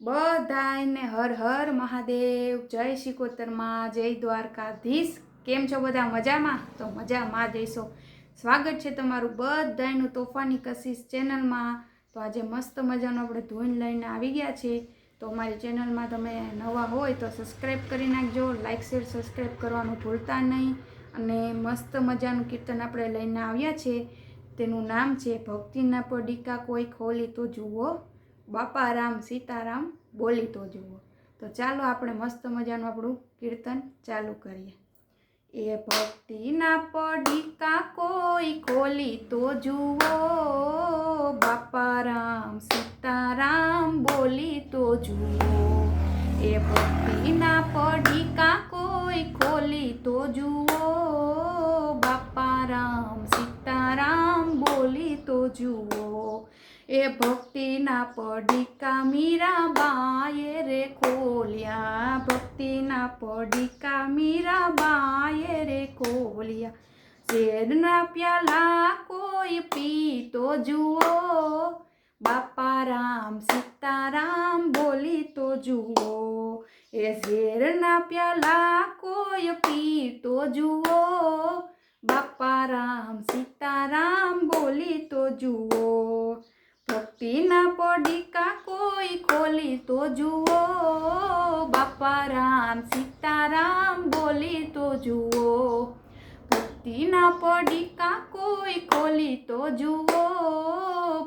બધાને હર હર મહાદેવ, જય શિકોતરમાં, જય દ્વારકાધીશ। કેમ છો બધા? મજામાં? તો મજામાં જઈશો। સ્વાગત છે તમારું બધાનું તોફાની કશિશ ચેનલમાં। તો આજે મસ્ત મજાનો આપણે ધૂન લઈને આવી ગયા છે। તો અમારી ચેનલમાં તમે નવા હોય તો સબસ્ક્રાઈબ કરી નાખજો, લાઇક શેર સબસ્ક્રાઈબ કરવાનું ભૂલતા નહીં। અને મસ્ત મજાનું કીર્તન આપણે લઈને આવ્યા છે, તેનું નામ છે ભક્તિના પડીકા કોઈ ખોલી તો જુઓ, બાપા રામ સીતારામ બોલી તો જુઓ। તો ચાલો આપણે મસ્ત મજાનું આપણું કીર્તન ચાલુ કરીએ। એ ભક્તિના પડીકા કોઈ ખોલી તો જુઓ, બાપા રામ સીતારામ બોલી તો જુઓ। એ ભક્તિના પડીકા કોઈ ખોલી તો જુઓ, બાપા રામ સીતારામ બોલી તો જુઓ। એ ભક્તિના પડીકા મીરાબાઈએ રે ખોલ્યા, ભક્તિના પડીકા મીરાબાઈએ રે ખોલ્યા। ઝેરના પ્યાલા કોઈ પી તો જુઓ, બાપા રામ સીતારામ બોલી તો જુઓ। એ ઝેરના પ્યાલા કોઈ પી તો જુઓ, બાપા રામ સીતારામ બોલી તો જુઓ। ભક્તિના પડીકા કોઈ ખોલી તો જુઓ, બાપા રામ સીતારામ બોલી તો જુઓ। ભક્તિના પડીકા કોઈ ખોલી તો જુઓ,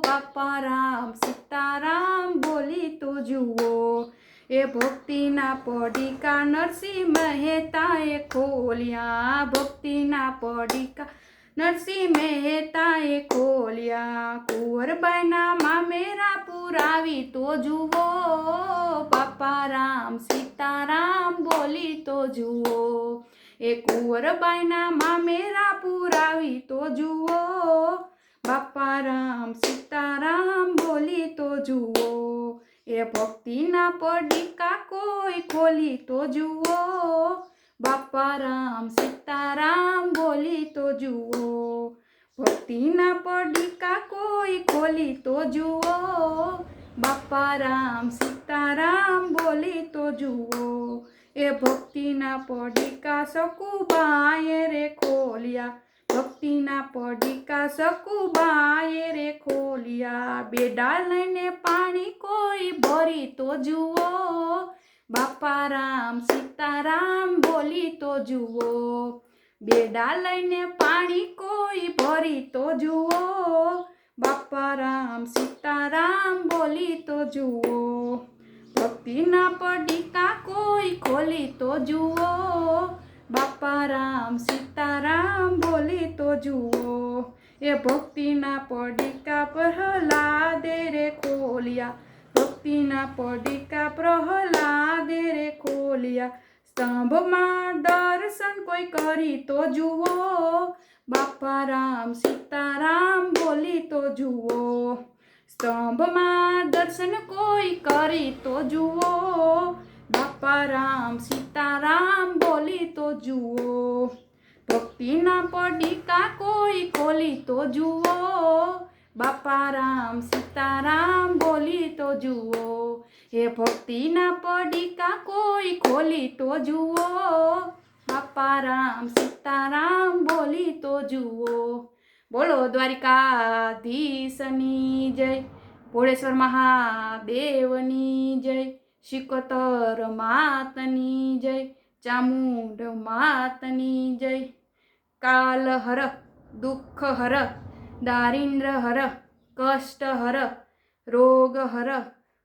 બાપા રામ સીતારામ બોલી તો જુઓ। એ ભક્તિના પડીકા નરસિંહ મહેતાએ ખોલ્યા, ભક્તિના પડીકા નરસિંહ મહેતાએ ખોલ્યા। કુંવરબાઈના મામેરા પુરાવી તો જુઓ, બાપા રામ સીતારામ બોલી તો જુઓ। એ કુંવરબાઈના મામેરા પુરાવી તો જુઓ, બાપા રામ સીતારામ બોલી તો જુઓ। એ ભક્તિના પડીકા કોઈ ખોલી તો જુઓ, બાપા રામ સીતારામ બોલી તો જુઓ। ભક્તિના પડીકા કોઈ ખોલી તો જુઓ, બાપા રામ સીતારામ બોલી તો જુઓ। એ ભક્તિના પડીકા સકુબાએ રે ખોલ્યા, ભક્તિના પડીકા સકુબાએ રે ખોલ્યા। બેડા લઈને પાણી કોઈ ભરી તો જુઓ, બાપા રામ સીતારામ બોલી તો જુઓ। બેડા લઈને પાણી કોઈ ભરી તો જુઓ, બાપા રામ સીતારામ બોલી તો જુઓ। ભક્તિના પડીકા કોઈ ખોલી તો જુઓ, બાપા રામ સીતારામ બોલી તો જુઓ। એ ભક્તિના પડીકા પ્રહલાદે રે ખોલ્યા, ભક્તિના પડીકા પ્રહલાદે રે ખોલ્યા। સ્તંભમાં દર્શન કોઈ કરી તો જુઓ, બાપા રામ સીતારામ બોલી તો જુઓ। સ્તંભમાં દર્શન કોઈ કરી તો જુઓ, બાપા રામ સીતારામ બોલી તો જુઓ। ભક્તિના પડીકા કોઈ ખોલી તો જુઓ, બાપા રામ સીતારામ બોલી તો જુઓ। એ ભક્તિના પડીકા કોઈ ખોલી તો જુઓ, બાપા રામ સીતારામ બોલી તો જુઓ। બોલો દ્વારિકાધીશની જય, ભોળેશ્વર મહાદેવની જય, શિકોતર માતની જય, ચામુંડ માતની જય। કાલ હર, દુઃખ હર, દારિદ્ર હર, કષ્ટ હર, રોગ હર,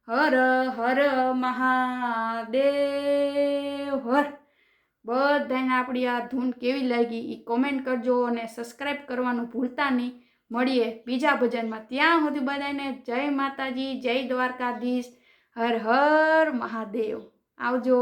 હર હર મહાદેવ હર। બધાને આપણી આ ધૂન કેવી લાગી એ કોમેન્ટ કરજો અને સબસ્ક્રાઈબ કરવાનું ભૂલતા નહીં। મળીએ બીજા ભજનમાં, ત્યાં સુધી બધાને જય માતાજી, જય દ્વારકાધીશ, હર હર મહાદેવ। આવજો।